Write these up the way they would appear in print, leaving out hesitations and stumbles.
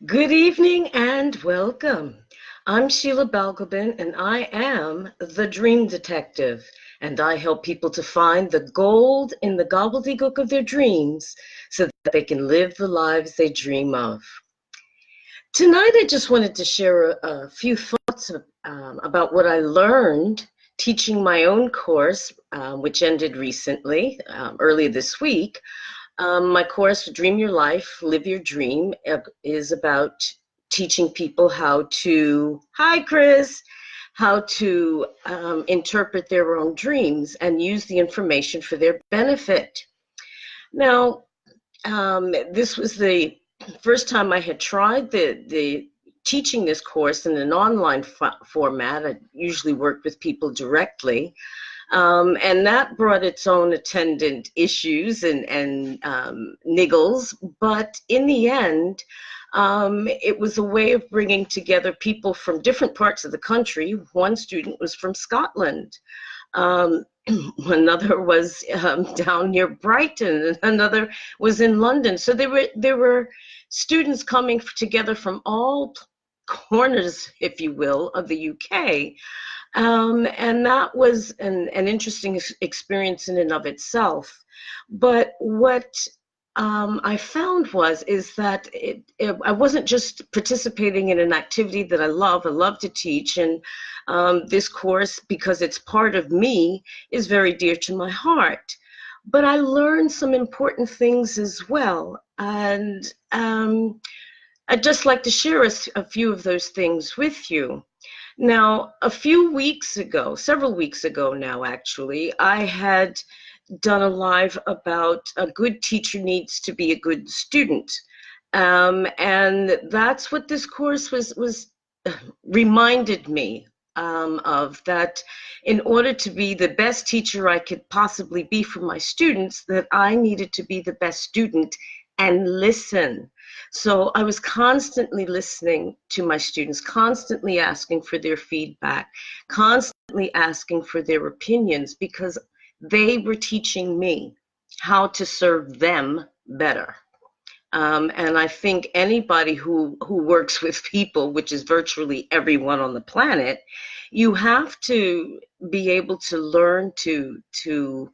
Good evening and welcome. I'm Sheila Balgobin and I am the Dream Detective, and I help people to find the gold in the gobbledygook of their dreams so that they can live the lives they dream of. Tonight, I just wanted to share a few thoughts about what I learned teaching my own course, which ended recently, early this week. My course, Dream Your Life, Live Your Dream, is about teaching people how to, hi Chris, how to interpret their own dreams and use the information for their benefit. Now, this was the first time I had tried the teaching this course in an online format. I usually worked with people directly. And that brought its own attendant issues and niggles. But in the end, it was a way of bringing together people from different parts of the country. One student was from Scotland. Um, Another was down near Brighton, and another was in London. So there were students coming together from all corners, if you will, of the UK. And that was an interesting experience in and of itself. But what I found is that I wasn't just participating in an activity that I love. I love to teach, and this course, because it's part of me, is very dear to my heart. But I learned some important things as well, and I'd just like to share a few of those things with you. Now, a few weeks ago, several weeks ago now, actually, I had done a live about a good teacher needs to be a good student. And that's what this course was reminded me of, that in order to be the best teacher I could possibly be for my students, that I needed to be the best student and listen. So I was constantly listening to my students, constantly asking for their feedback, constantly asking for their opinions, because they were teaching me how to serve them better. And I think anybody who works with people, which is virtually everyone on the planet, you have to be able to learn to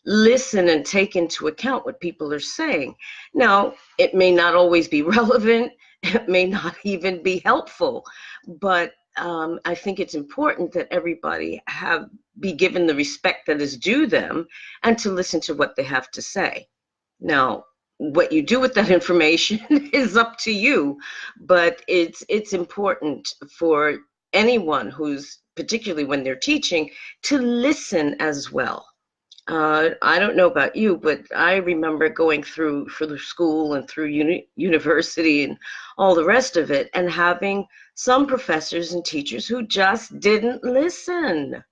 listen and take into account what people are saying. Now, it may not always be relevant, it may not even be helpful, but I think it's important that everybody be given the respect that is due them and to listen to what they have to say. Now, what you do with that information is up to you, but it's important for anyone who's, particularly when they're teaching, to listen as well. I don't know about you, but I remember going through school and through university and all the rest of it, and having some professors and teachers who just didn't listen.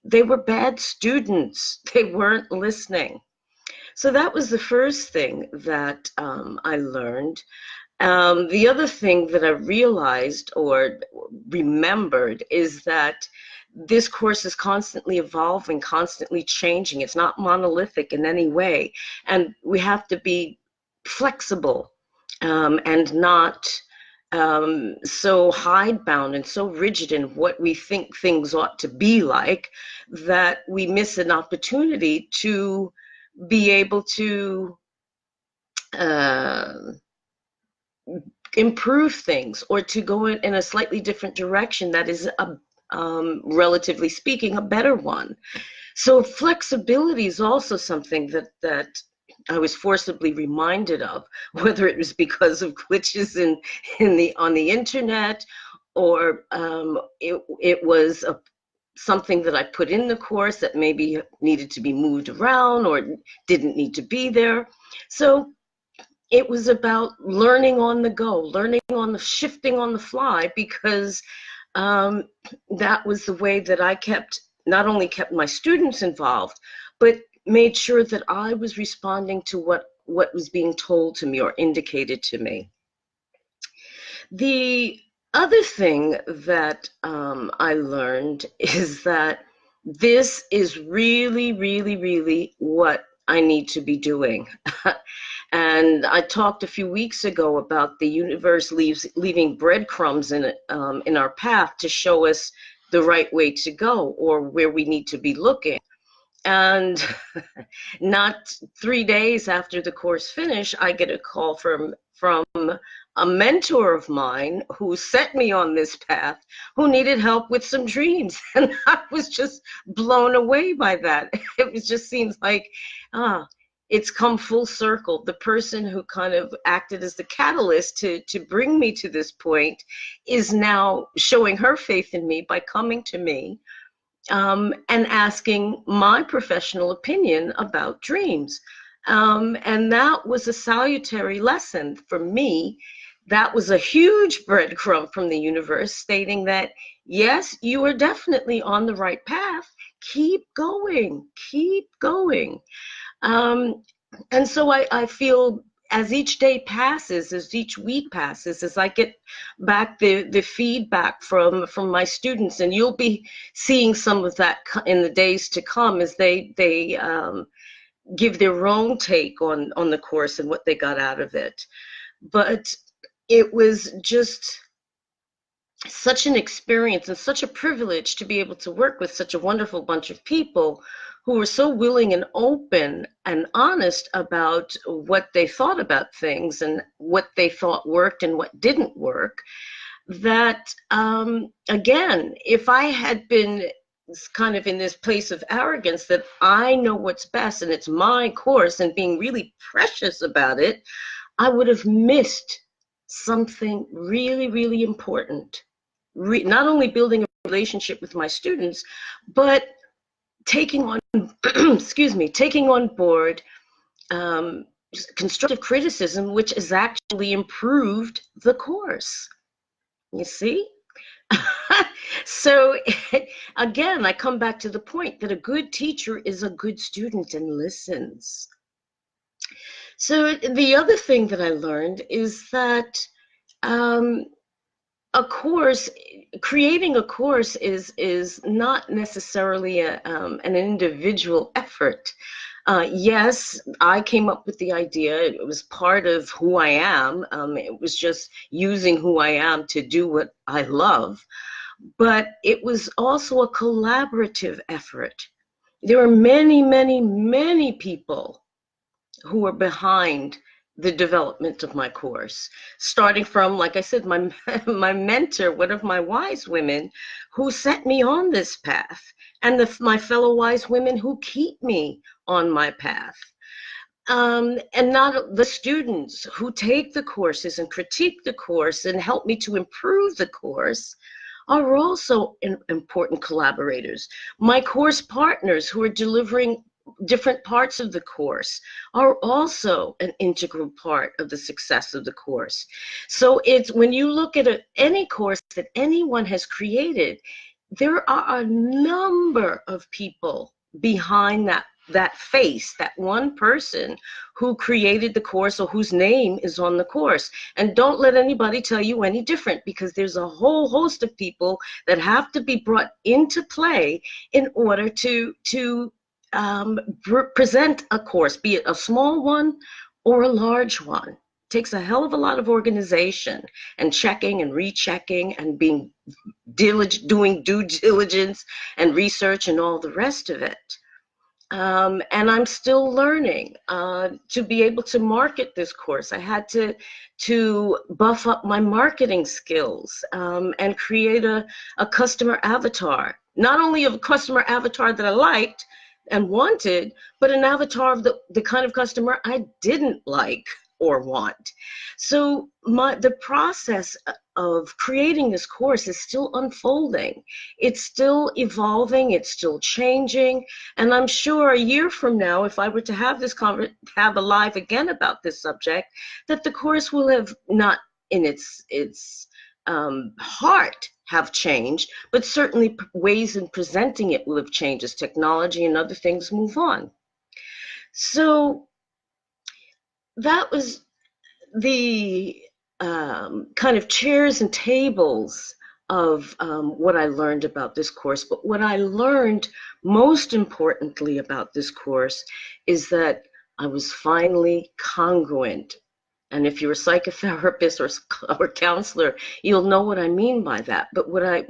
They were bad students. They weren't listening. So that was the first thing that I learned. The other thing that I realized or remembered is that this course is constantly evolving, constantly changing. It's not monolithic in any way. And we have to be flexible and not so hidebound and so rigid in what we think things ought to be like, that we miss an opportunity to be able to uh, improve things, or to go in a slightly different direction that is, relatively speaking, a better one. So flexibility is also something that I was forcibly reminded of, whether it was because of glitches on the internet, or it was something that I put in the course that maybe needed to be moved around or didn't need to be there. So it was about learning on the go, learning on the shifting on the fly, because that was the way that I not only kept my students involved, but made sure that I was responding to what was being told to me or indicated to me. The other thing that I learned is that this is really, really, really what I need to be doing. And I talked a few weeks ago about the universe leaving breadcrumbs in our path to show us the right way to go or where we need to be looking. And not 3 days after the course finished, I get a call from a mentor of mine who set me on this path, who needed help with some dreams. And I was just blown away by that. It just seems like, it's come full circle. The person who kind of acted as the catalyst to bring me to this point is now showing her faith in me by coming to me and asking my professional opinion about dreams. And that was a salutary lesson for me. That was a huge breadcrumb from the universe stating that, yes, you are definitely on the right path. Keep going, keep going. And so I feel as each day passes, as each week passes, as I get back the feedback from my students, and you'll be seeing some of that in the days to come as they give their own take on the course and what they got out of it. But it was just such an experience and such a privilege to be able to work with such a wonderful bunch of people who were so willing and open and honest about what they thought about things and what they thought worked and what didn't work. That, again, if I had been kind of in this place of arrogance that I know what's best and it's my course and being really precious about it, I would have missed something really, really important. Not only building a relationship with my students, but taking on, excuse me, taking on board constructive criticism, which has actually improved the course. You see? So again, I come back to the point that a good teacher is a good student and listens. So the other thing that I learned is that a course, creating a course is not necessarily an individual effort. Yes, I came up with the idea. It was part of who I am. It was just using who I am to do what I love. But it was also a collaborative effort. There are many, many, many people who are behind the development of my course, starting from, like I said, my mentor, one of my wise women who set me on this path, and my fellow wise women who keep me on my path. And not the students who take the courses and critique the course and help me to improve the course are also important collaborators. My course partners who are delivering different parts of the course are also an integral part of the success of the course. So it's when you look at any course that anyone has created, there are a number of people behind that face, that one person who created the course or whose name is on the course. And don't let anybody tell you any different, because there's a whole host of people that have to be brought into play in order to present a course, be it a small one or a large one. It takes a hell of a lot of organization and checking and rechecking and being diligent, doing due diligence and research and all the rest of it. And I'm still learning to be able to market this course. I had to buff up my marketing skills and create a customer avatar. Not only a customer avatar that I liked and wanted, but an avatar of the kind of customer I didn't like or want. So the process of creating this course is still unfolding. It's still evolving, it's still changing, and I'm sure a year from now, if I were to have have a live again about this subject, that the course will have not in its heart have changed, but certainly ways in presenting it will have changed as technology and other things move on. So that was the kind of chairs and tables of what I learned about this course. But what I learned most importantly about this course is that I was finally congruent. And if you're a psychotherapist or counselor, you'll know what I mean by that. But what I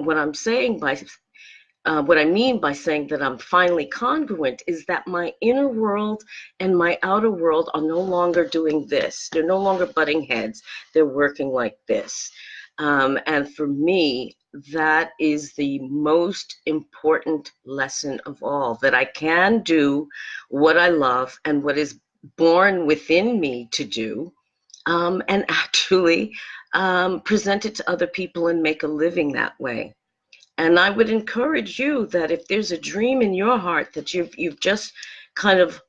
mean by saying that I'm finally congruent is that my inner world and my outer world are no longer doing this. They're no longer butting heads. They're working like this. And for me, that is the most important lesson of all, that I can do what I love and what is born within me to do, and actually present it to other people and make a living that way. And I would encourage you that if there's a dream in your heart that you've just kind of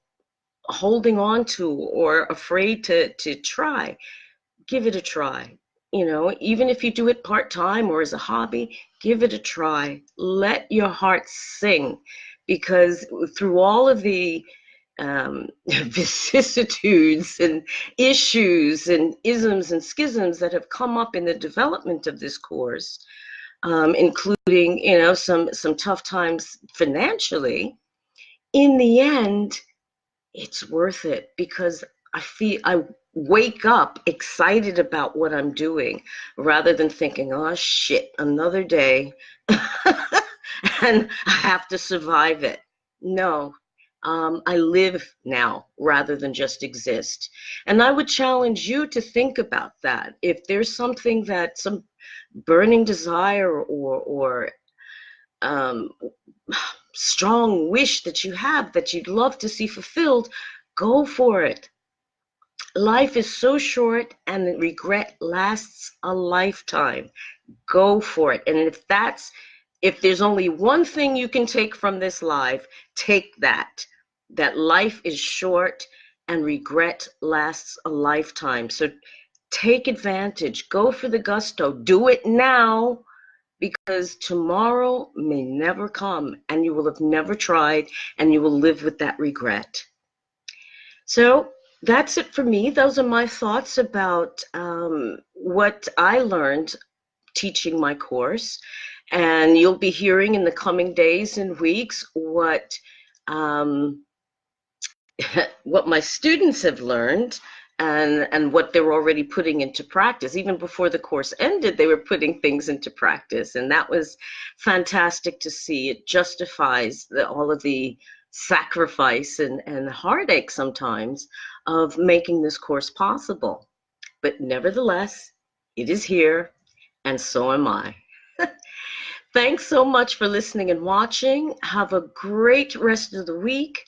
holding on to or afraid to try, give it a try. You know, even if you do it part-time or as a hobby, give it a try. Let your heart sing, because through all of the vicissitudes and issues and isms and schisms that have come up in the development of this course, including, you know, some tough times financially, in the end, it's worth it, because I wake up excited about what I'm doing rather than thinking, oh shit, another day and I have to survive it. No, I live now rather than just exist. And I would challenge you to think about that. If there's something that, some burning desire or strong wish that you have that you'd love to see fulfilled, go for it. Life is so short and regret lasts a lifetime. Go for it. And if there's only one thing you can take from this life, take that life is short and regret lasts a lifetime. So take advantage, go for the gusto, do it now, because tomorrow may never come and you will have never tried and you will live with that regret. So that's it for me. Those are my thoughts about what I learned teaching my course. And you'll be hearing in the coming days and weeks what what my students have learned and what they're already putting into practice. Even before the course ended, they were putting things into practice, and that was fantastic to see. It justifies all of the sacrifice and heartache sometimes of making this course possible. But nevertheless, it is here, and so am I. Thanks so much for listening and watching. Have a great rest of the week.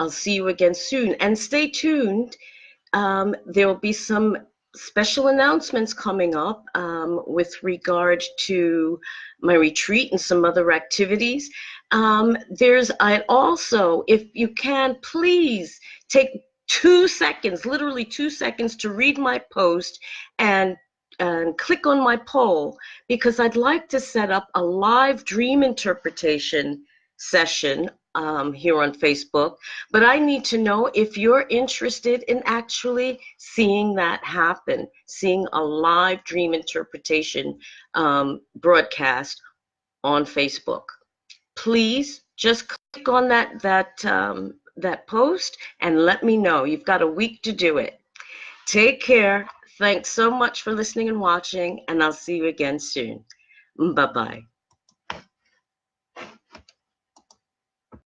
I'll see you again soon. And stay tuned. There will be some special announcements coming up with regard to my retreat and some other activities. I also, if you can, please take 2 seconds, literally 2 seconds, to read my post and click on my poll, because I'd like to set up a live dream interpretation session here on Facebook, but I need to know if you're interested in actually seeing that happen, seeing a live dream interpretation broadcast on Facebook. Please just click on that post and let me know. You've got a week to do it. Take care. Thanks so much for listening and watching, and I'll see you again soon. Bye-bye.